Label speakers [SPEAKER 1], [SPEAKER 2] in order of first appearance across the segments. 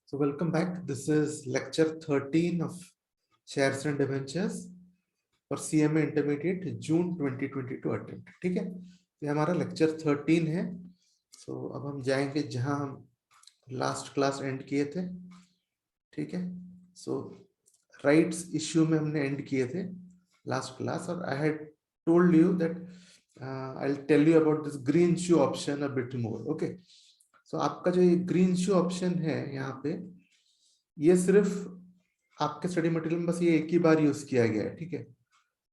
[SPEAKER 1] So welcome back. This is lecture 13 of shares and debentures for CMA Intermediate June 2022 attempt. ठीक है, ये हमारा lecture 13 है. So अब हम जाएंगे जहां हम लास्ट क्लास एंड किए थे. ठीक है, so राइट्स इश्यू में हमने एंड किए थे लास्ट क्लास, और I had told you that I'll tell you about this green shoe option a bit more. Okay, so आपका जो ये ग्रीन शू ऑप्शन है यहाँ पे, ये सिर्फ आपके स्टडी मटेरियल में बस ये एक ही बार यूज किया गया है. ठीक है,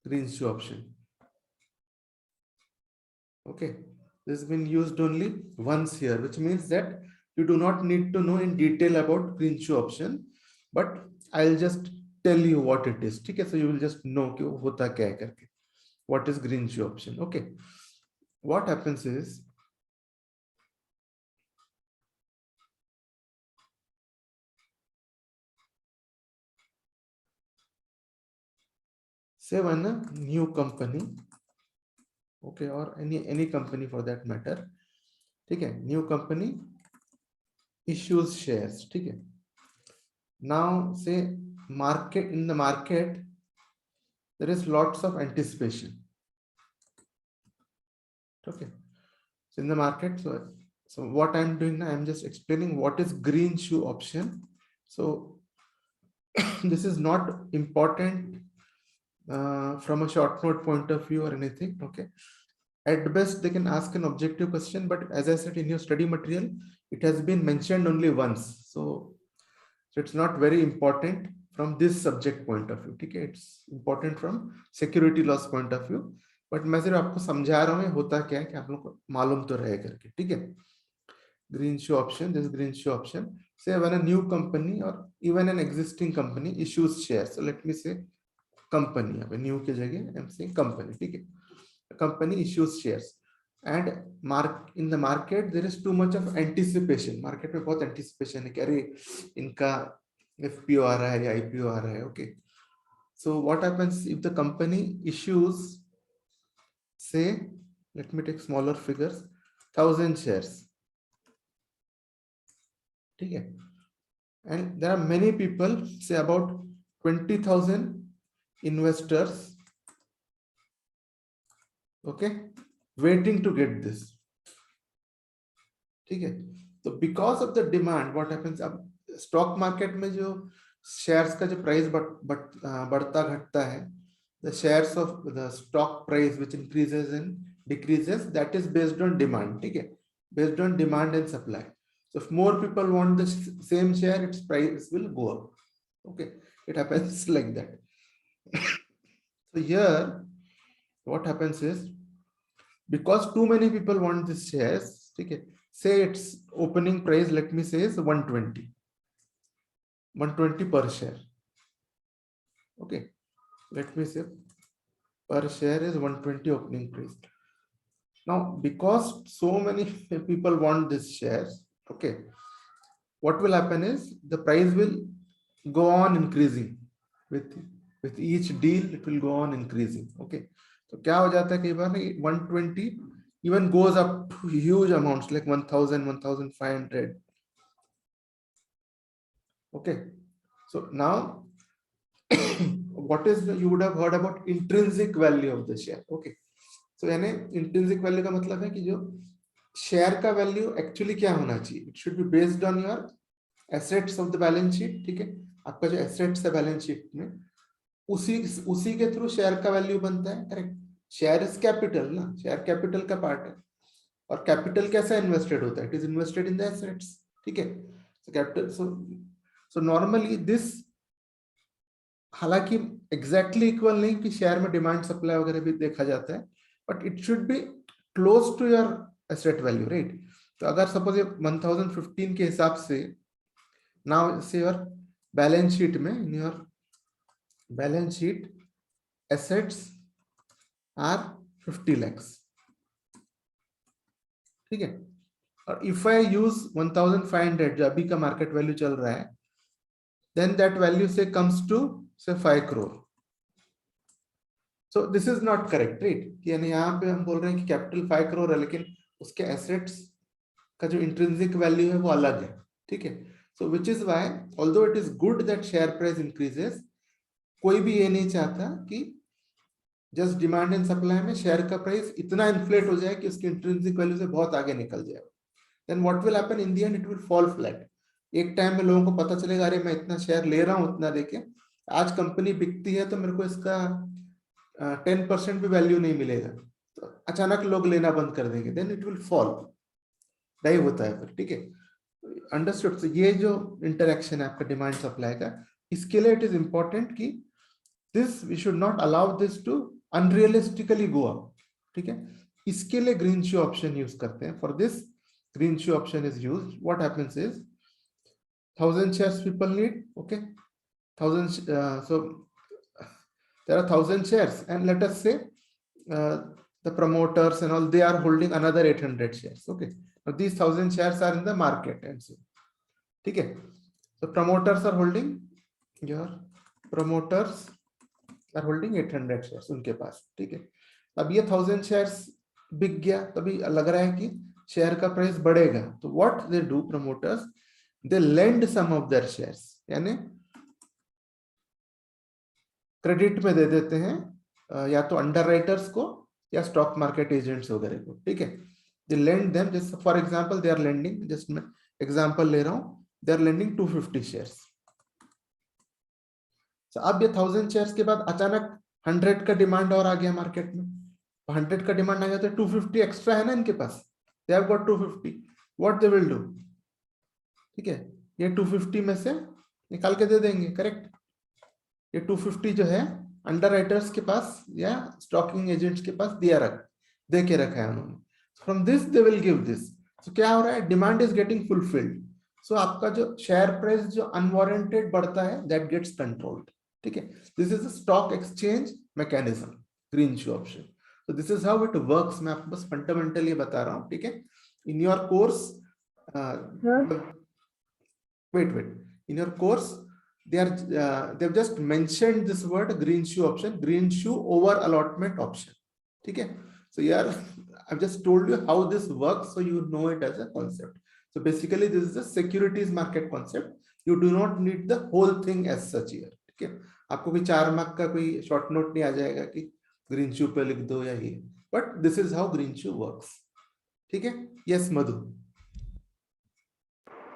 [SPEAKER 1] green shoe option. Okay, this has been used only once here, which means that you do not need to know in detail about green shoe option, but I'll just tell you what it is. ठीक है, so you will just know कि वो होता क्या है करके. What is green shoe option? Okay, what happens is, say when a new company, okay, or any company for that matter, ठीक है, new company issues shares. ठीक है, now say market, in the market there is lots of anticipation. Okay, so in the market, so what I'm doing now, I'm just explaining what is green shoe option. So this is not important from a short note point of view or anything. Okay, at best they can ask an objective question, but as I said, in your study material it has been mentioned only once, so it's not very important from this subject point of view. ठीक है, it's important from security loss point of view, but मैं सिर्फ आपको समझा रहा हूँ होता क्या है कि आप लोग को मालूम तो रहे करके. ठीक है, green shoe option, this green shoe option, say when a new company or even an existing company issues shares. So let me say company, अब new की जगह I'm saying company. ठीक है, company issues shares and in the market there is too much of anticipation. Market में बहुत anticipation है कि अरे इनका FPO आ रहा है या IPO आ रहा है. Okay, so what happens if the company issues, say, let me take smaller figures, 1000 shares. ठीक है, and there are many people, say about 20,000 investors, okay, waiting to get this. ठीक है, तो because of the demand, what happens, अब stock market में जो shares का जो प्राइस बढ़ता घटता है, the shares of the stock price which increases and decreases, that is based on demand. ठीक है, based on demand and supply. So if more people want the same share, its price will go up. Okay, it happens like that. So here what happens is, because too many people want this shares, ठीक है, say its opening price, let me say, is 120 per share. Okay, let me say per share is 120 opening price. Now because so many people want this shares, okay, what will happen is the price will go on increasing with each deal. It will go on increasing. Okay, तो क्या हो जाता है कई बार 120 even goes up to huge amounts like 1000, 1500. Okay, so now what is you would have heard about intrinsic value of the share. Okay, so यानी intrinsic value का मतलब है कि जो शेयर का वैल्यू एक्चुअली क्या होना चाहिए. It should be based on your assets of the balance sheet. ठीक है, आपका जो एसेट्स है बैलेंस शीट में, उसी के थ्रू शेयर का वैल्यू बनता है. करेक्ट, शेयर इज कैपिटल ना, शेयर कैपिटल का पार्ट है, और कैपिटल कैसा इन्वेस्टेड होता है, it is invested in the assets. ठीक है, so capital, so normally this, हालांकि एग्जैक्टली इक्वल नहीं कि शेयर में डिमांड सप्लाई वगैरह भी देखा जाता है, but it should be close to your asset value, right. तो अगर सपोज 1015 के हिसाब से, नाउ से योर बैलेंस शीट में, in your balance sheet assets are 50 lakhs. ठीक है, और इफ आई यूज 1500 जो अभी का मार्केट वैल्यू चल रहा है, then that value say comes to say 5 crore. So this is not correct, right? यानी यहाँ पे हम बोल रहे हैं कि कैपिटल 5 crore है, लेकिन उसके एसेट्स का जो इंट्रिंसिक वैल्यू है वो अलग है. ठीक है, So which is why although it is good that share price increases, कोई भी ये नहीं चाहता कि जस्ट डिमांड एंड सप्लाई में शेयर का प्राइस इतना इन्फ्लेट हो जाए कि उसकी इंट्रिंसिक वैल्यू से बहुत आगे निकल जाए. Then what will happen in the end, it will fall flat. एक टाइम में लोगों को पता चलेगा अरे मैं इतना शेयर ले रहा हूं, इतना देके आज कंपनी बिकती है तो मेरे को इसका 10% भी वैल्यू नहीं मिलेगा, तो अचानक लोग लेना बंद कर देंगे, then it will fall. Dive होता है फिर. ठीक है, अंडरस्टूड. तो ये जो इंटरेक्शन है आपका डिमांड सप्लाई का, इसके लिए इट इज इंपॉर्टेंट कि this we should not allow this to unrealistically go up. ठीक है, इसके लिए ग्रीन शू ऑप्शन यूज करते हैं. For this green shoe option is used. What happens is 1000 shares people need. Okay, 1000. So there are 1000 shares, and let us say the promoters and all, they are holding another 800 shares. Okay, now these 1000 shares are in the market, and so okay, so promoters are holding, your promoters are holding 800 shares उनके पास. ठीक है, अब ये 1000 shares बिक गया, तभी लग रहा है कि शेयर का प्राइस बढ़ेगा. तो what they do promoters, they lend some of their shares, यानी क्रेडिट में दे देते हैं या तो अंडरराइटर्स को या स्टॉक मार्केट एजेंट्स वगैरह को. ठीक है, they lend them. Just for example they are lending, just मैं एग्जांपल ले रहा हूं, दे आर लेंडिंग 250 शेयर्स. तो अब ये 1000 शेयर्स के बाद अचानक 100 का डिमांड और आ गया मार्केट में. 100 का डिमांड आ गया तो 250 एक्स्ट्रा है ना इनके पास. They have got 250. What they will do? ठीक है, ये 250 में से निकाल के दे देंगे. करेक्ट, ये 250 जो है अंडरराइटर्स के पास या स्टॉकिंग एजेंट्स के पास दे के रखा है उन्होंने. From this they will give this. तो क्या हो रहा है, डिमांड इज गेटिंग फुलफिल्ड. सो आपका जो शेयर प्राइस जो अनवारंटेड बढ़ता है, दैट गेट्स कंट्रोल्ड. ठीक है, this is a stock exchange mechanism, green shoe option. So this is how it works. मैं आपको बस फंडामेंटली बता रहा हूँ. ठीक है, in your course wait in your course they've just mentioned this word green shoe option, green shoe over allotment option. ठीक है, so here I've just told you how this works so you know it as a concept. So basically this is a securities market concept. You do not need the whole thing as such here. ठीक है, आपको कोई 4 mark का कोई short note नहीं आ जाएगा कि green शू पे लिख दो या ये, but this is how green shoe works. ठीक है, yes Madhu.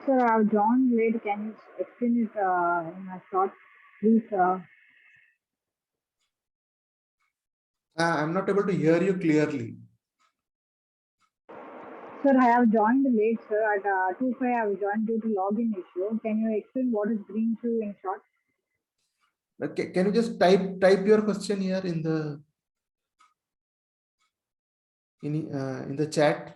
[SPEAKER 2] Sir, I've joined late. Can you explain it in a short, please?
[SPEAKER 1] I'm not able to hear you clearly.
[SPEAKER 2] Sir, I have joined late, sir. At 2:05, I have joined due to login issue. Can you explain what is green shoe in short?
[SPEAKER 1] Okay, can you just type your question here in the chat?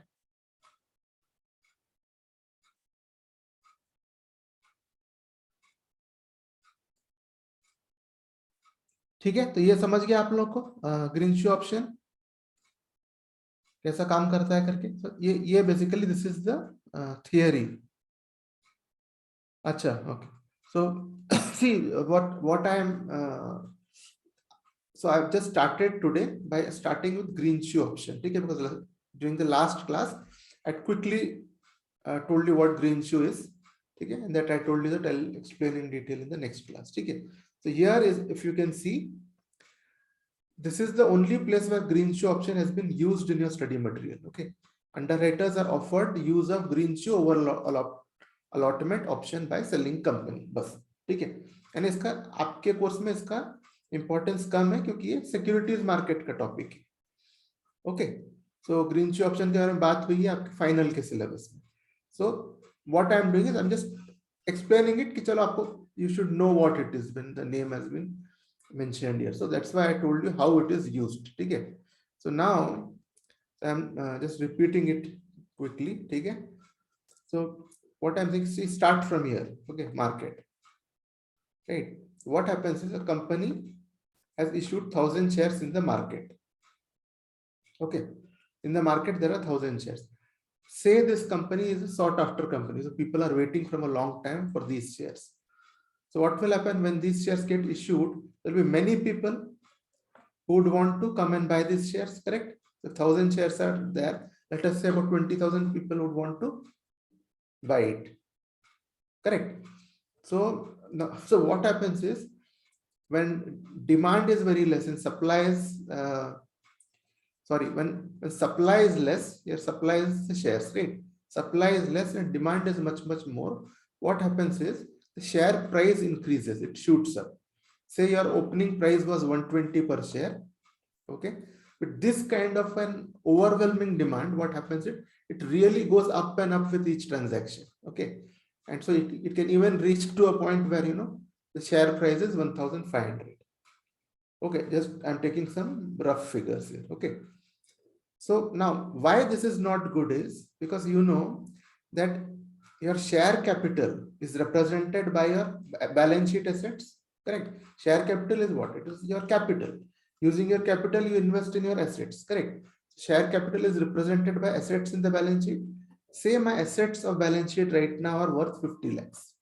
[SPEAKER 1] ठीक है, तो ये समझ गया आप लोग को green shoe option कैसा काम करता है करके. so, ये basically this is the theory. अच्छा, okay. So see what I am so I've just started today by starting with green shoe option. ठीक है, because during the last class I quickly told you what green shoe is. ठीक है, and that I told you that I'll explain in detail in the next class. ठीक है, so here is, if you can see, this is the only place where green shoe option has been used in your study material. Okay, underwriters are offered use of green shoe over allotment option by selling company. बस. ठीक है, यानी इसका आपके course में इसका importance कम है क्योंकि ये सिक्योरिटीज मार्केट का टॉपिक है. Okay, so green shoe option के बारे में बात हुई है आपके फाइनल के सिलेबस में. So what I am doing is I am just explaining it कि चलो आपको you should know what it is when the name has been mentioned here. So that's why I told you how it is used. ठीक है, so now I'm just repeating it quickly. ठीक है, so what I'm saying, see, start from here. Okay, market, right? What happens is a company has issued 1000 shares in the market. Okay, in the market there are 1000 shares. Say this company is a sought after company, so people are waiting from a long time for these shares. So what will happen when these shares get issued? There will be many people who would want to come and buy these shares, correct? The 1000 shares are there. Let us say about 20,000 people would want to buy it. correct? So now, so what happens is when demand is very less and supply is when supply is less, your supply is the shares, right? Supply is less and demand is much more. What happens is the share price increases, it shoots up. Say your opening price was 120 per share, okay? With this kind of an overwhelming demand, what happens is it really goes up and up with each transaction, okay? And so it can even reach to a point where, you know, the share price is 1,500. Okay, just I'm taking some rough figures here, okay? So now why this is not good is because you know that your share capital is represented by your balance sheet assets, correct? Share capital is what? It is your capital. Using your capital, you invest in your assets, correct? Share capital is represented by assets in the balance sheet. Say my assets of balance sheet right now are worth 50 lakhs.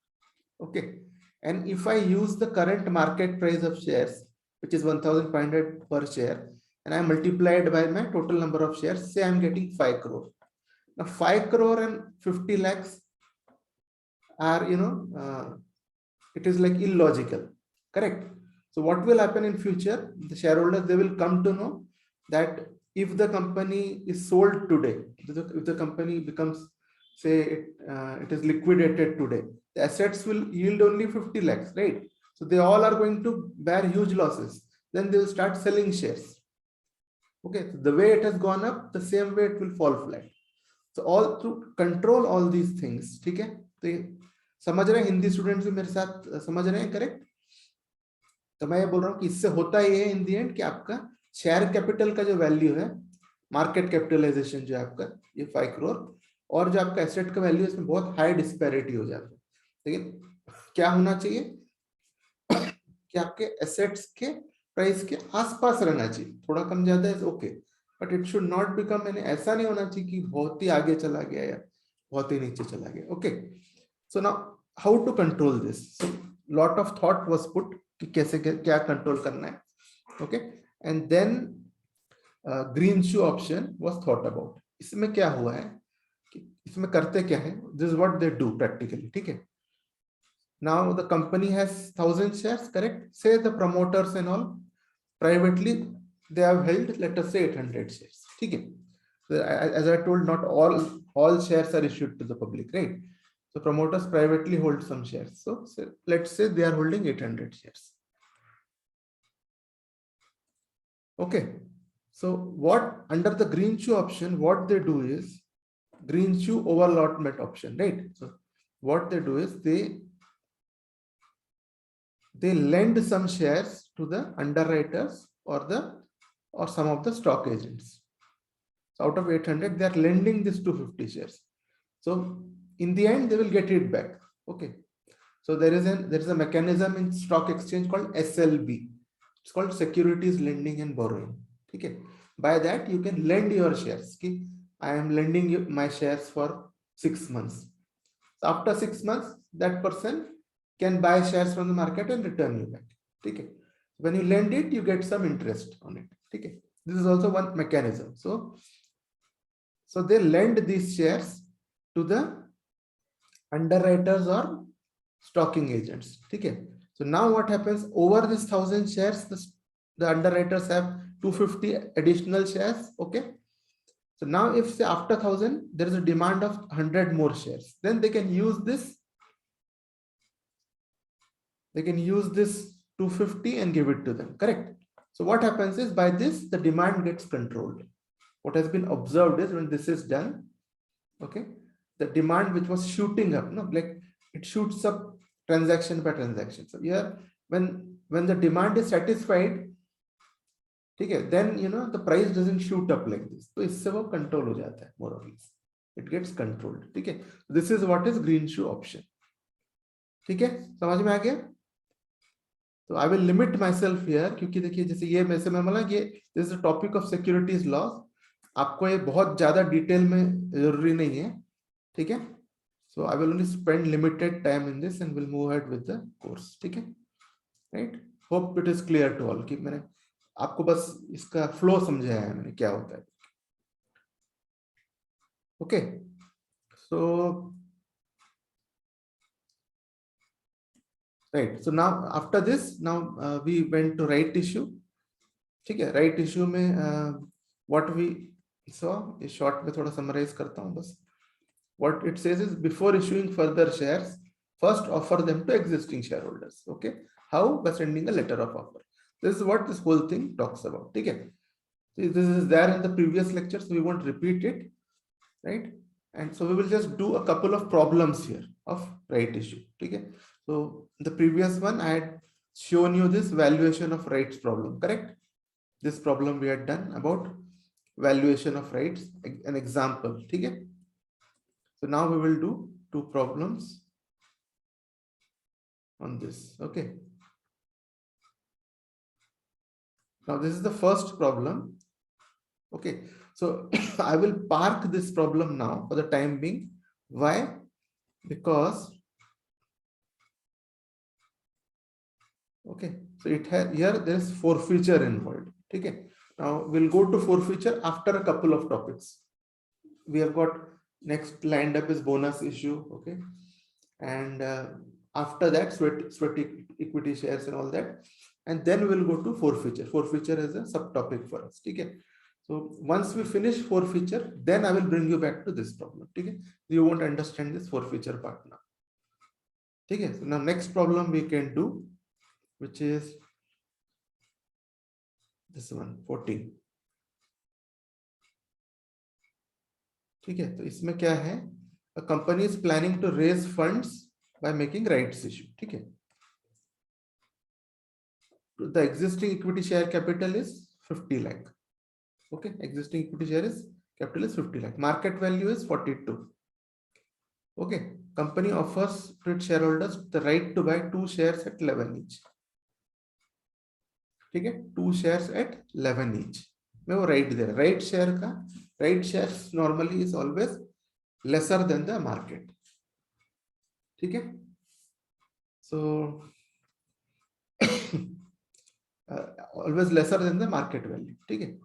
[SPEAKER 1] Okay. And if I use the current market price of shares, which is 1,500 per share, and I multiplied by my total number of shares, say I'm getting 5 crore. Now 5 crore and 50 lakhs are, you know, it is like illogical, correct? So what will happen in future? The shareholders, they will come to know that if the company is sold today, if the company becomes, say it is liquidated today, the assets will yield only 50 lakhs, right? So they all are going to bear huge losses. Then they will start selling shares. Okay, so the way it has gone up, the same way it will fall flat. So all to control all these things, ठीक है? तो ये समझ रहे हैं, Hindi students भी मेरे साथ समझ रहे हैं, करेक्ट? तो मैं ये बोल रहा हूँ कि इससे होता ये है इन दी एंड कि आपका शेयर कैपिटल का जो वैल्यू है, मार्केट कैपिटलाइजेशन जो है आपका, ये 5 करोड़, और जो आपका एसेट का वैल्यू है, इसमें बहुत हाई डिस्पैरिटी हो जाता है। लेकिन क्या होना चाहिए कि आपके एसेट्स के प्राइस के आसपास रहना चाहिए, थोड़ा कम ज्यादा है okay, but it should not become, यानी ऐसा नहीं होना चाहिए कि बहुत ही आगे चला गया या बहुत ही नीचे चला गया, okay? So now how to control this? So lot of thought was put कि कैसे क्या कंट्रोल करना है, okay? And then green shoe option was thought about. इसमें क्या हुआ है कि इसमें करते क्या है, this is what they do practically, ठीक है? Now the company has 1,000 shares, correct? Say the promoters and all privately they have held, let us say 800 shares, okay? So as I told, not all shares are issued to the public, right? So promoters privately hold some shares. So let's say they are holding 800 shares. Okay. So what under the green shoe option, what they do is green shoe overallotment option, right? So what they do is they lend some shares to the underwriters or some of the stock agents. So out of 800, they are lending this 250 shares. So in the end, they will get it back. Okay. So there is a mechanism in stock exchange called SLB. It's called Securities Lending and Borrowing. Okay. By that, you can lend your shares. Okay? I am lending you my shares for 6 months. So after 6 months, that person can buy shares from the market and return you back. Okay. When you lend it, you get some interest on it. Okay. This is also one mechanism. So they lend these shares to the underwriters or stocking agents. Okay. So now what happens over this 1,000 shares, the underwriters have 250 additional shares. Okay. So now if say after 1,000, there is a demand of 100 more shares, then they can use this. They can use this 250 and give it to them, correct? So what happens is by this, the demand gets controlled. What has been observed is when this is done, okay, the demand which was shooting up, no, like it shoots up transaction by transaction. So here, when the demand is satisfied, okay, then you know the price doesn't shoot up like this. So इससे वो control हो जाता है, more or less. It gets controlled. Okay, this is what is green shoe option. ठीक है, समझ में आ गया? तो I will limit my self here, क्योंकि देखिए जैसे ये मैं बोला ये this is topic of securities loss, आपको ये बहुत ज्यादा डिटेल में जरूरी नहीं है, ठीक है? So I will only spend limited time in this and will move ahead with the course, ठीक है? Right, hope it is clear to all कि मैंने आपको बस इसका फ्लो समझाया है मैंने क्या होता है, okay? So right? So now after this, now we went to right issue. ठीक है, right issue में what we saw is short में थोड़ा summarize करता हूँ बस. What it says is before issuing further shares, first offer them to existing shareholders. Okay, how? By sending a letter of offer. This is what this whole thing talks about. Okay, this is there in the previous lecture, so we won't repeat it, right? And so we will just do a couple of problems here of right issue. Okay, so the previous one I had shown you this valuation of rights problem, correct? This problem we had done about valuation of rights, an example. Okay, so now we will do two problems on this. Okay, now this is the first problem. Okay, so I will park this problem now for the time being. Why? Because okay, so it has here there is forfeiture involved. Okay, now we'll go to forfeiture after a couple of topics. We have got next lined up is bonus issue. Okay, and after that sweat equity shares and all that, and then we'll go to forfeiture. Forfeiture is a subtopic for us. Okay, so once we finish forfeiture, then I will bring you back to this problem. Okay, you won't understand this forfeiture part now. Okay, so now next problem we can do, which is this one 14. ठीक है, तो इसमें क्या है? A company is planning to raise funds by making rights issue. ठीक है, the existing equity share capital is 50 lakh. Okay, existing equity share is capital is 50 lakh. Market value is 42. Okay, company offers to its shareholders the right to buy 2 shares at 11 each. ठीक है, 2 shares at 11 each. में वो right दे रहा है. Right share का right shares normally is always lesser than the market. ठीक है, so always lesser than the market value. ठीक है,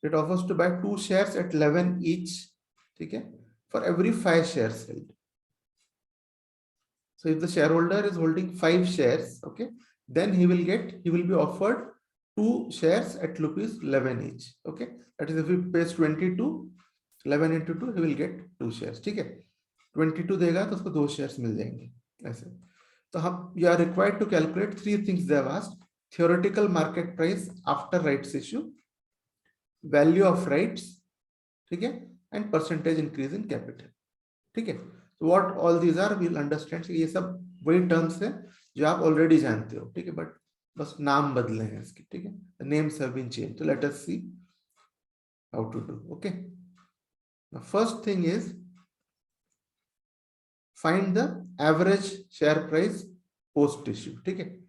[SPEAKER 1] it offers to buy 2 shares at 11 each. ठीक है, for every 5 shares held. So if the shareholder is holding 5 shares, okay, then he will be offered 2 shares at rupees 11 each. Okay, that is if he pays 22, 11 into 2, he will get 2 shares. ठीक है, 22 देगा तो उसको 2 shares मिल जाएंगे ऐसे. तो हम you are required to calculate 3 things they have asked: theoretical market price after rights issue, value of rights, ठीक है, and percentage increase in capital. ठीक है, so what all these are we'll understand. ये सब वही terms है जो आप already जानते हो. ठीक है, but बस नाम बदले हैं इसके. ठीक है, the names have been changed. So let us see how to do. Okay, the first thing is find the average share price post issue. ठीक है,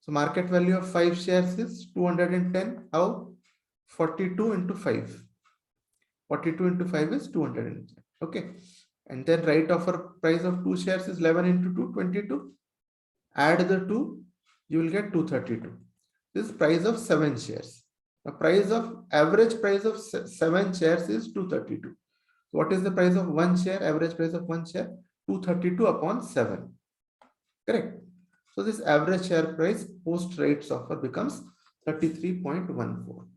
[SPEAKER 1] so market value of 5 shares is 210. How? 42 into 5. 42 into 5 is 210. Okay, and then right offer price of 2 shares is 11 into 2, 22. Add the 2, you will get 232. This is price of 7 shares. The price of average price of 7 shares is 232. What is the price of 1 share? Average price of 1 share 232 upon 7. Correct. So this average share price post rights offer becomes 33.14.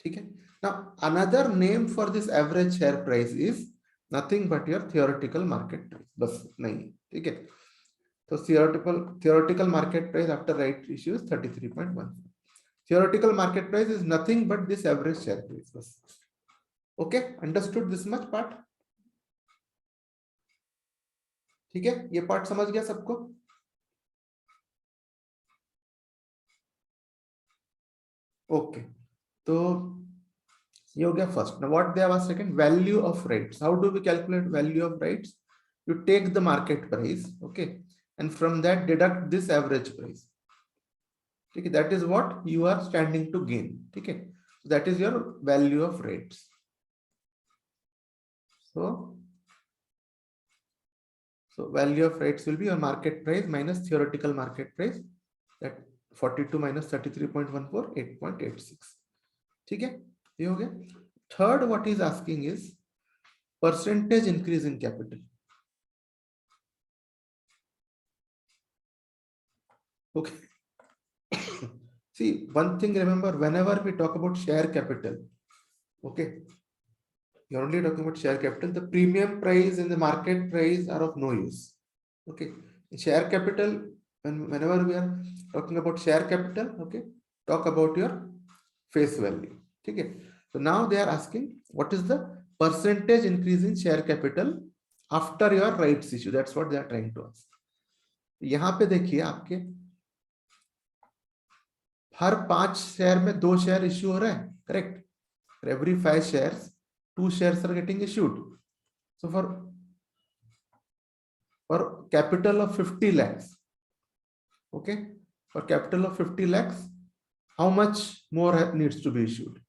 [SPEAKER 1] ठीक है, now another name for this average share price is nothing but your theoretical market price. बस नहीं. ठीक है, तो theoretical market price after right issue is 33.14. Theoretical market price is nothing but this average share price. बस. Okay, understood this much part? ठीक है, ये part समझ गया सबको? ओके, तो ये हो गया first. Now what they have asked second, value of rights. How do we calculate value of rights? You take the market price, okay, and from that deduct this average price. Okay, that is what you are standing to gain. Okay, so that is your value of rights. So value of rights will be your market price minus theoretical market price. That 42 minus 33.14, 8.86. ठीक है, ये हो गया. Third, what is asking is percentage increase in capital. Okay. See, one thing, remember, whenever we talk about share capital, okay, you're only talking about share capital. The premium price and the market price are of no use. Okay. Share capital, whenever we are talking about share capital, okay, talk about your face value. Okay. So now they are asking what is the percentage increase in share capital after your rights issue. That's what they are trying to ask. यहाँ पे देखिए आपके हर 5 share में 2 share issue हो रहा है, correct? For every 5 shares, 2 shares are getting issued. So for capital of 50 lakhs, okay, for capital of 50 lakhs, how much more needs to be issued?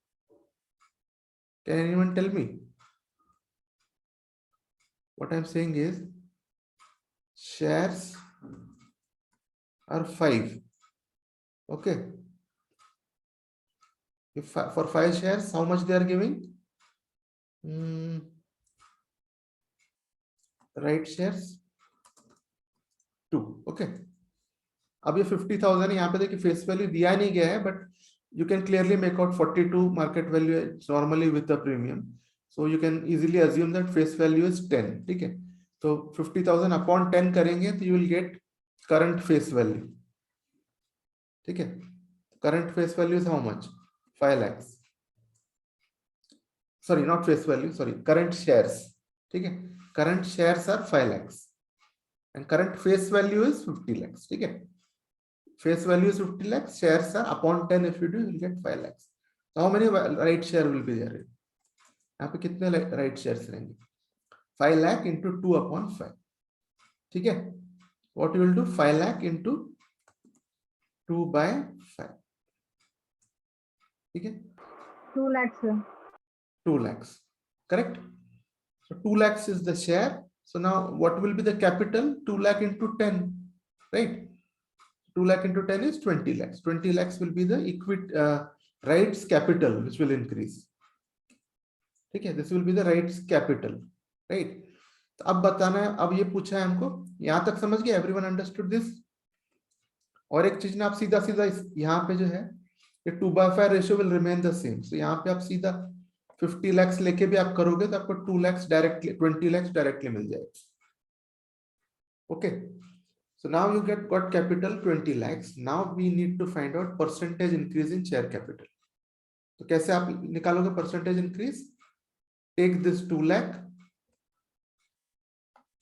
[SPEAKER 1] Can anyone tell me? What I'm saying is shares are 5, okay. If for 5 shares, how much they are giving? Right shares 2, okay. अब ये 50,000 यहाँ पे देखिए face value दिया नहीं गया है, but you can clearly make out 42 market value normally with the premium, so you can easily assume that face value is 10. ठीक है, तो 50,000 upon 10 करेंगे तो you will get current face value. ठीक है, current face value is how much? 5 lakhs. Sorry, not face value, sorry, current shares. ठीक है, current shares are 5 lakhs and current face value is 50 lakhs. ठीक है, face value is 50 lakhs, shares are upon 10, if you do, you will get 5 lakhs. So how many right share will be there? यहाँ पे कितने right shares रहेंगे? 5 lakh into 2 upon 5. ठीक है, what you will do? 5 lakh into 2 by 5. ठीक है,
[SPEAKER 2] 2 lakhs, sir.
[SPEAKER 1] 2 lakhs, correct? So 2 lakhs is the share. So now what will be the capital? 2 lakh into 10, right? 2 lakh into 10 is 20 lakhs. 20 lakhs will be the rights capital which will increase. ठीक है, this will be the rights capital, right? तो अब बताना है, अब ये पूछा है हमको, यहां तक समझ गए? Everyone understood this? और एक चीज ना, आप सीधा सीधा यहाँ पे जो है ये 2/5 ratio will remain the same. So यहाँ पे आप सीधा 50 lakhs लेके भी आप करोगे तो आपको 2 lakhs डायरेक्टली, 20 lakhs डायरेक्टली मिल जाएगा. Okay, so now you got capital 20 lakhs. Now we need to find out percentage increase in share capital. तो कैसे आप निकालोगे percentage increase? Take this 2 lakh,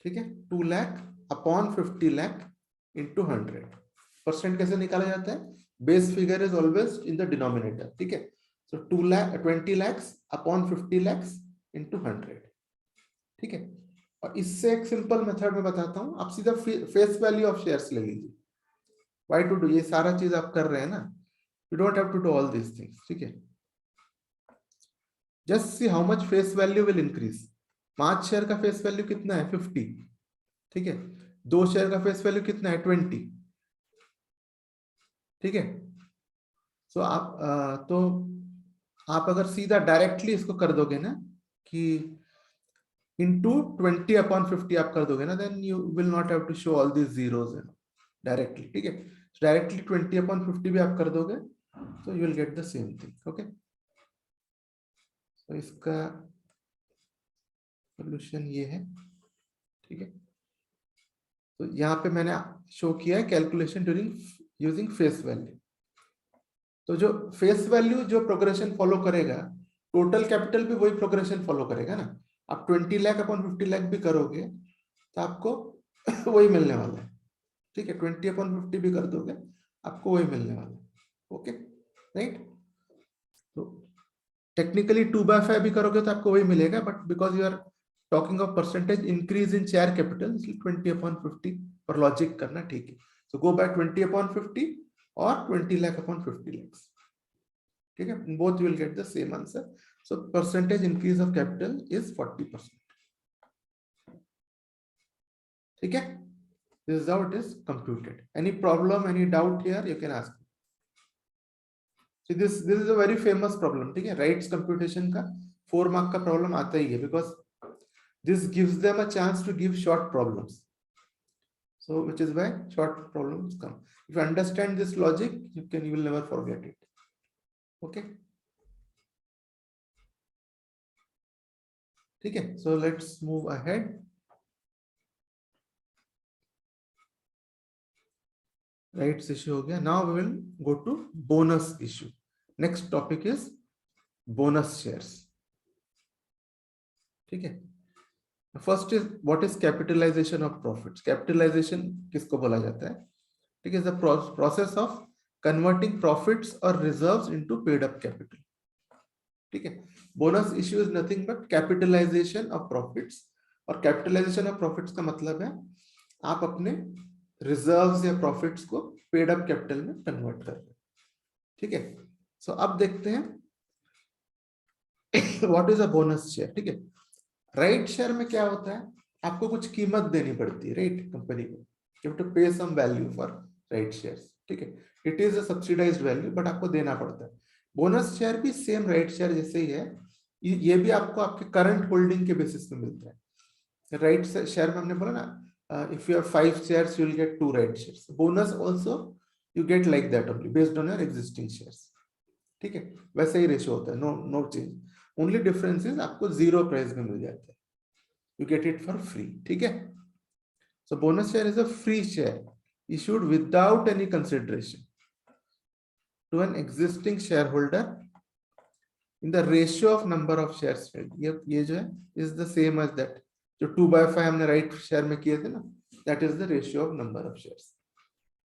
[SPEAKER 1] ठीक है, 2 lakh upon 50 lakh into 100. Percent कैसे निकाला जाता है? Base figure is always in the denominator. ठीक है, सो 20 lakhs upon 50 lakhs into 100. ठीक है, और इससे एक सिंपल मेथड में बताता हूं, आप सीधा फेस वैल्यू ऑफ शेयर्स ले लीजिए. Why to do? ये सारा चीज आप कर रहे हैं ना, you don't have to do all this things. ठीक है, just see how much face value will increase. 5 share का फेस वैल्यू कितना है? 50. ठीक है, 2 शेयर का फेस वैल्यू कितना है? 20. ठीक है, सो आप अगर सीधा डायरेक्टली इसको कर दोगे ना कि into 20 upon 50 आप कर दोगे ना, then you will not have to show all these zeros directly. ठीक है, डायरेक्टली 20 upon 50 भी आप कर दोगे तो you will get the same thing. okay, तो इसका सोल्यूशन ये है. ठीक है, तो यहाँ पे मैंने शो किया है calculation during using face value. तो जो फेस वैल्यू जो प्रोग्रेशन फॉलो करेगा, टोटल कैपिटल भी वही प्रोग्रेशन फॉलो करेगा ना. आप 20 लाख अपॉन 50 लाख भी करोगे तो आपको वही मिलने वाला है. ठीक है, 20 अपॉन 50 भी कर दोगे आपको वही मिलने वाला है. Okay, right? तो टेक्निकली 2/5 भी करोगे तो आपको वही मिलेगा, but because you are talking of percentage increase in share capital, इसलिए 20 अपॉन 50 पर लॉजिक करना ठीक है. सो गो बाय 20 अपॉन 50 और 20 lakh upon 50 lakhs. ठीक है, both you will get the same answer. So percentage increase of capital is 40%. ठीक है, this is how it is computed. Any problem, any doubt here, you can ask. See, this is a very famous problem. ठीक है, rights computation का 4 mark का problem आता ही है, because this gives them a chance to give short problems. So which is why short problems come. If you understand this logic, you will never forget it. Okay. ठीक है, so let's move ahead. Rights issue हो गया. Now we will go to bonus issue. Next topic is bonus shares. ठीक है. First is what is capitalization of profits. Capitalization किसको बोला जाता है? ठीक है, the process of converting profits or reserves into paid up capital. ठीक है. Bonus issue is nothing but capitalization of profits. और capitalization of profits का मतलब है आप अपने reserves या profits को paid up capital में convert कर रहे हैं. ठीक है. So अब देखते हैं what is a bonus share. ठीक है. राइट शेयर में क्या होता है, आपको कुछ कीमत देनी पड़ती है राइट कंपनी को, you have to pay some value for right shares. ठीक है, it is a subsidised value but आपको देना पड़ता है. बोनस शेयर भी सेम राइट शेयर जैसे ही है, ये भी आपको आपके करंट होल्डिंग के बेसिस पे मिलता है. राइट शेयर में हमने बोला ना, if you have 5 shares you will get 2 right shares. Bonus also you get like that only based on your existing shares. ठीक है, वैसे ही रेशियो होता है, no change. Only difference is आपको 0 प्राइस में मिल जाता है, you get it for free. ठीक है. So bonus share is a free share issued without any consideration to an existing shareholder in the ratio of number of shares held. ये जो है is the same as that. जो 2/5 हमने right share में किए थे ना, that is the ratio of number of shares.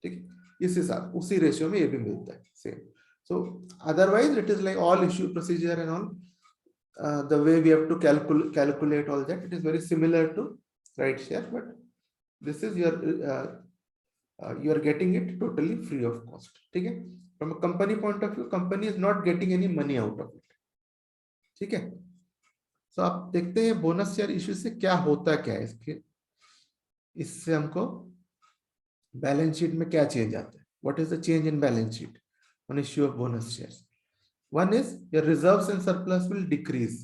[SPEAKER 1] ठीक है, इस हिसाब उसी रेशियो में ये भी मिलता है same. So otherwise it is like all issue procedure and all. The way we have to calculate all that, it is very similar to right share, but this is your you are getting it totally free of cost. ठीक है. From a company point of view, company is not getting any money out of it. ठीक है. So आप देखते हैं bonus share issue से क्या होता क्या है. इससे हमको बैलेंस शीट में क्या चेंज आता है. What is the change in balance sheet on issue of bonus shares? One is your reserves and surplus will decrease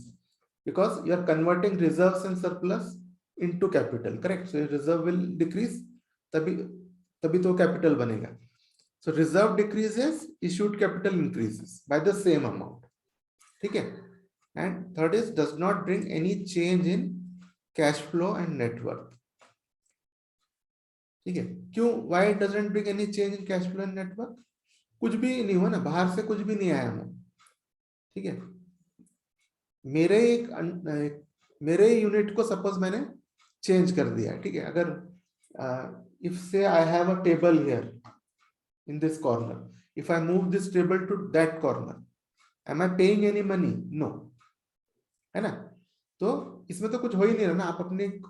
[SPEAKER 1] because you are converting reserves and surplus into capital, correct? So your reserve will decrease, तभी तो capital बनेगा. So reserve decreases, issued capital increases by the same amount. ठीक है. And third is does not bring any change in cash flow and net worth. ठीक है. क्यों? Why it doesn't bring any change in cash flow and net worth? कुछ भी नहीं हुआ ना, बाहर से कुछ भी नहीं आया ना. ठीक है. मेरे यूनिट को सपोज मैंने चेंज कर दिया. ठीक है. अगर if say I have a table here in this corner, if I move this table to that corner, am I paying any money? No, है ना. तो इसमें तो कुछ हो ही नहीं रहा ना. आप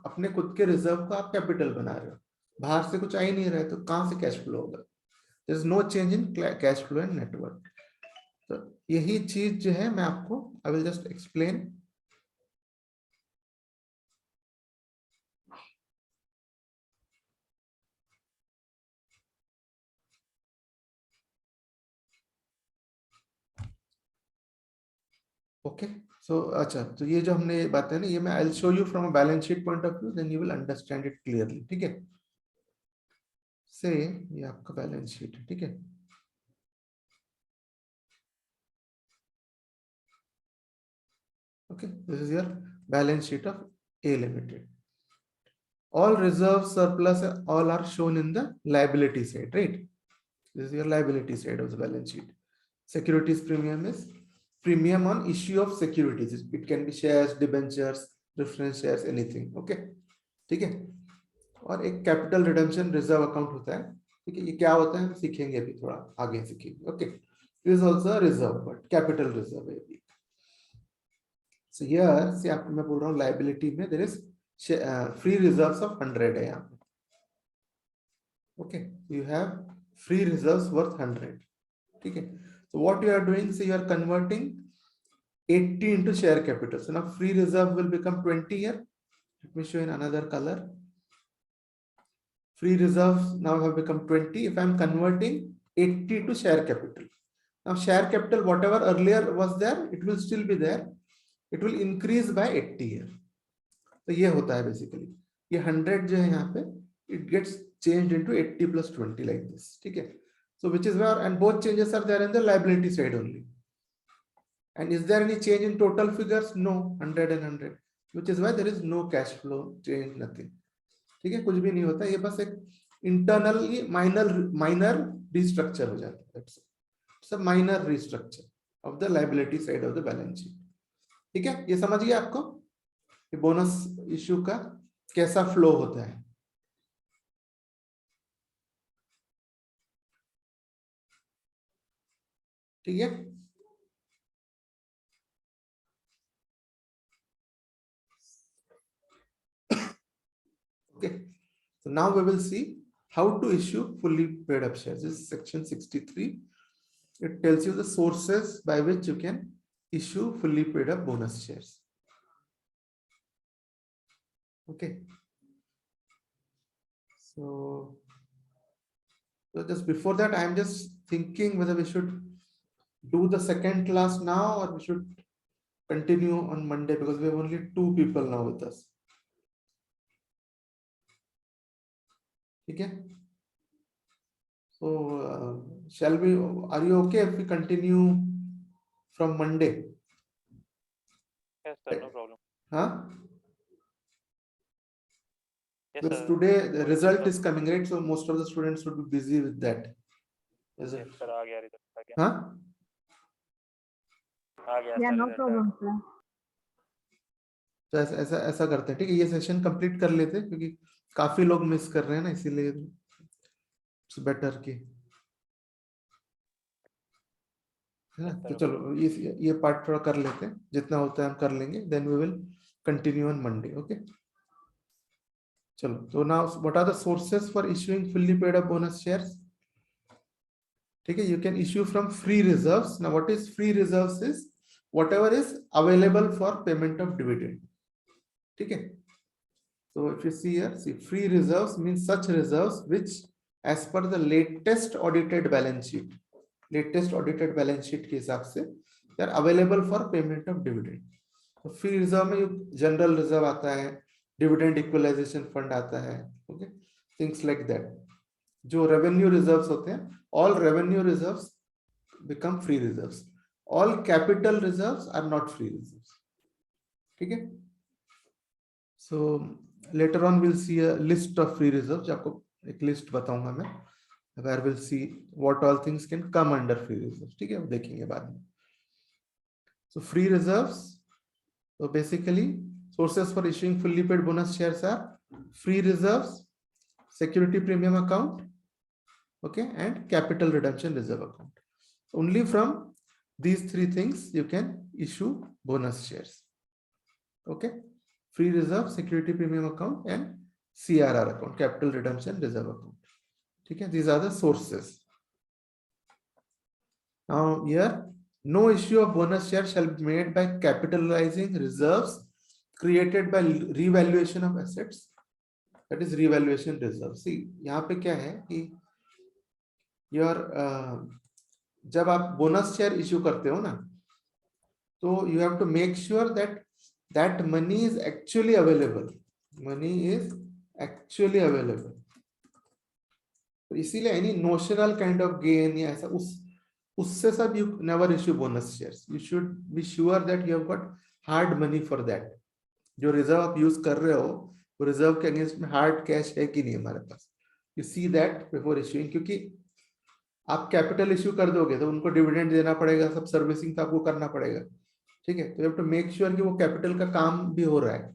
[SPEAKER 1] अपने खुद के रिजर्व को आप कैपिटल बना रहे हो, बाहर से कुछ आ ही नहीं रहा है, तो कहां से कैश फ्लो होगा. There is no change in cash flow and network. तो यही चीज जो है मैं आपको I will just explain. Okay. So अच्छा, तो ये जो हमने बातें ना, ये मैं I will show you from a balance sheet point of view, then you will understand it clearly. ठीक है. से ये आपका बैलेंस शीट है. ठीक है. Okay, this is your balance sheet of A Limited. All reserves, surplus, all are shown in the liability side, right? This is your liability side of the balance sheet. Securities premium is premium on issue of securities. It can be shares, debentures, preference shares, anything. Okay, ठीक है. और एक capital redemption reserve account होता है. ठीक है. ये क्या होता है सीखेंगे अभी, थोड़ा आगे सीखेंगे. Okay. This is also reserve but capital reserve है. So here से आपको मैं बोल रहा हूँ liability में there is free reserves of 100 है यहाँ पे. Okay, you have free reserves worth 100. ठीक है. So what you are doing, say you are converting 80 into share capital. So now free reserve will become 20 here. Let me show in another color. Free reserves now have become 20 if I am converting 80 to share capital. Now share capital whatever earlier was there, it will still be there. It will increase by 80 here. तो ये होता है basically. ये 100 जो है यहाँ पे, it gets changed into 80 plus 20 like this. Okay, so which is where, and both changes are there in the liability side only. And is there any change in total figures? No, 100 and 100, which is why there is no cash flow change, nothing. ठीक है, कुछ भी नहीं होता, ये बस एक internally minor restructure हो जाता है. It's a minor restructure of the liability side of the balance sheet. ठीक है, ये समझ गए आपको ये बोनस इश्यू का कैसा फ्लो होता है. ठीक है, okay, so now we will see how to issue fully paid up shares. This is section 63. It tells you the sources by which you can issue fully paid up bonus shares. Okay, so just before that, I am just thinking whether we should do the second class now or we should continue on Monday, because we have only 2 people now with us. Okay, so shall we, are you okay if we continue from Monday?
[SPEAKER 3] Yes, sir, no problem.
[SPEAKER 1] Huh?
[SPEAKER 3] Yes,
[SPEAKER 1] Because
[SPEAKER 3] sir.
[SPEAKER 1] today the result is coming, right? So most of the students would be busy with that. Is it?
[SPEAKER 3] Yes, sir, आ गया result, आ गया.
[SPEAKER 1] Huh?
[SPEAKER 3] आ गया
[SPEAKER 2] Yeah,
[SPEAKER 3] sir,
[SPEAKER 2] no
[SPEAKER 3] result
[SPEAKER 2] problem, sir.
[SPEAKER 1] तो ऐसा करते हैं, ठीक है, ये सेशन कंप्लीट कर लेते हैं क्योंकि काफी लोग मिस कर रहे हैं ना, इसीलिए इट्स बेटर की है ना. तो चलो ये पार्ट थोड़ा कर लेते हैं, जितना होता है हम कर लेंगे, then we will continue on Monday. Okay, चलो. तो now what are the sources for issuing fully paid up bonus shares. ठीक है, you can issue from free reserves. Now what is free reserves is whatever is available for payment of dividend. ठीक है, so if you see here, see, free reserves means such reserves which as per the latest audited balance sheet के हिसाब से they are available for payment of dividend. तो free reserve में general reserve आता है, dividend equalization fund आता है, okay, things like that. जो revenue reserves होते हैं, all revenue reserves become free reserves. All capital reserves are not free reserves. ठीक है, so later on we'll see a list of free reserves. आपको एक list बताऊंगा मैं, where we'll see what all things can come under free reserves. ठीक है, वो देखेंगे बाद में. So free reserves, so basically sources for issuing fully paid bonus shares are free reserves, security premium account, okay, and capital redemption reserve account. Only from these 3 things you can issue bonus shares. Okay, free reserve, security premium account, and CRR account, capital redemption reserve account. Okay, these are the sources. Now here, no issue of bonus share shall be made by capitalizing reserves created by revaluation of assets, that is revaluation reserve. See, यहाँ पे क्या है कि your जब आप bonus share issue करते हो ना, तो you have to make sure that that money is actually available. Money is actually available. तो इसीलिए any notional kind of gain या ऐसा उससे सब you never issue bonus shares. You should be sure that you have got hard money for that. जो reserve आप use कर रहे हो, वो रिजर्व के अगेंस्ट में हार्ड कैश है कि नहीं हमारे पास. You see that before issuing, क्योंकि आप कैपिटल इश्यू कर दोगे तो उनको डिविडेंड देना पड़ेगा, सब सर्विसिंग तो आपको करना पड़ेगा. ठीक है, तो you have to make sure कि वो कैपिटल का काम भी हो रहा है.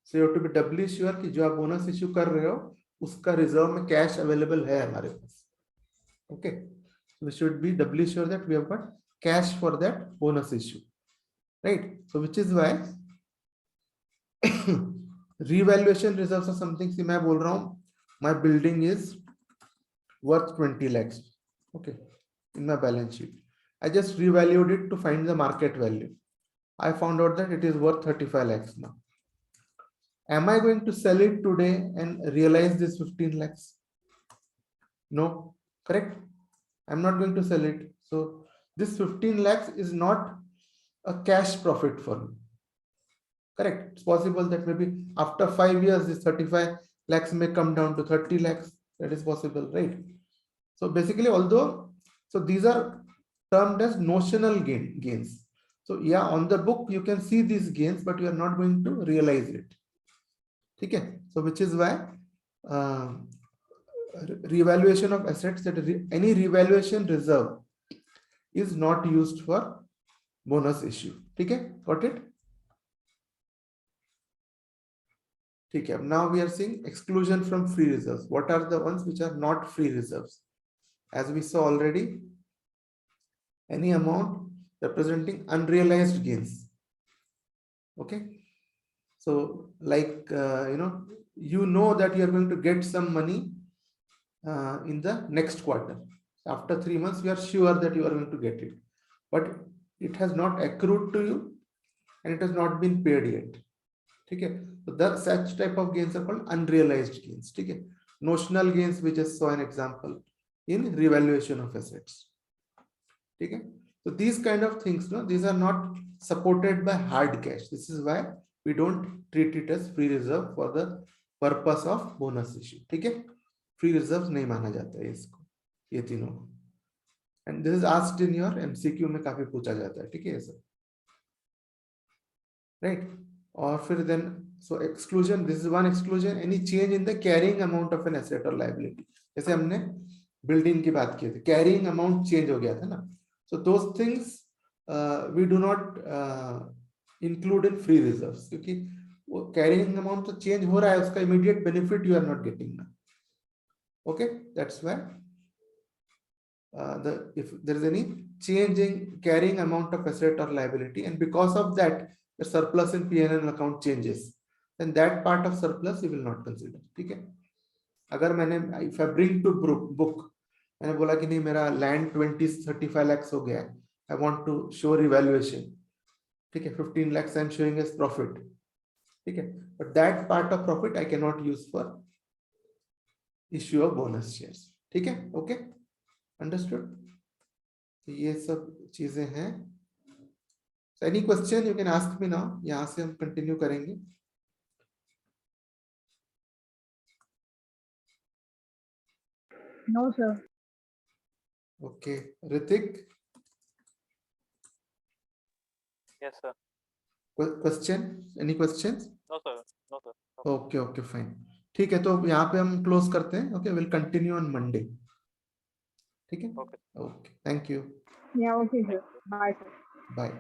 [SPEAKER 1] So you have to be doubly sure कि जो आप बोनस इश्यू कर रहे हो उसका रिजर्व में कैश अवेलेबल है हमारे पास. Okay, we should be doubly sure that we have got cash for that bonus issue, right. So which is why revaluation reserves are something. See, मैं बोल रहा हूँ my building is worth 20 lakhs, okay, in my balance sheet. I just revalued it to find the market value. I found out that it is worth 35 lakhs now. Am I going to sell it today and realize this 15 lakhs? No, correct? I'm not going to sell it. So this 15 lakhs is not a cash profit for me. Correct. It's possible that maybe after 5 years, this 35 lakhs may come down to 30 lakhs. That is possible, right? So basically, although, so these are termed as notional gains. So yeah, on the book you can see these gains, but you are not going to realize it. Okay, so which is why revaluation of assets, that any revaluation reserve is not used for bonus issue. Okay, got it? Okay, now we are seeing exclusion from free reserves. What are the ones which are not free reserves? As we saw already, any amount representing unrealized gains. Okay, so like you know that you are going to get some money in the next quarter. After 3 months you are sure that you are going to get it, but it has not accrued to you and it has not been paid yet. Okay, so that such type of gains are called unrealized gains. Okay, notional gains we just saw an example in revaluation of assets. Okay, so these kind of things, no, these are not supported by hard cash. This is why we don't treat it as free reserve for the purpose of bonus issue. Okay, free reserves नहीं माना जाता है इसको, ये तीनों को. And this is asked in your MCQ में काफी पूछा जाता है. ठीक है सर, right? और फिर then, so exclusion, this is one exclusion, any change in the carrying amount of an asset or liability. जैसे हमने बिल्डिंग की बात की थी, carrying amount change हो गया था ना. So those things we do not include in free reserves, क्योंकि वो carrying amount तो change हो रहा है, उसका immediate benefit you are not getting now. Okay, that's why if there is any change in carrying amount of asset or liability, and because of that the surplus in P&L account changes, then that part of surplus you will not consider. ठीक है, अगर मैंने if I bring to book, मैंने बोला कि नहीं मेरा land 35 lakhs हो गया है, I want to show revaluation. ठीक है, 15 lakhs I am showing as profit. ठीक है, but that part of profit I cannot use for issue of bonus shares. ठीक है, okay, understood? तो ये सब चीजें हैं. So any question you can ask me now. यहाँ से हम continue करेंगे.
[SPEAKER 2] No, sir.
[SPEAKER 1] Okay, Ritik,
[SPEAKER 3] Yes, sir.
[SPEAKER 1] question? Any questions?
[SPEAKER 3] No, sir. No, sir.
[SPEAKER 1] Okay, okay, fine. ठीक है, तो यहाँ पे हम close करते हैं. Okay, we'll continue on Monday. ठीक है?
[SPEAKER 3] Okay.
[SPEAKER 1] Okay, thank you.
[SPEAKER 2] Yeah, okay, sir. Bye, sir.
[SPEAKER 1] Bye.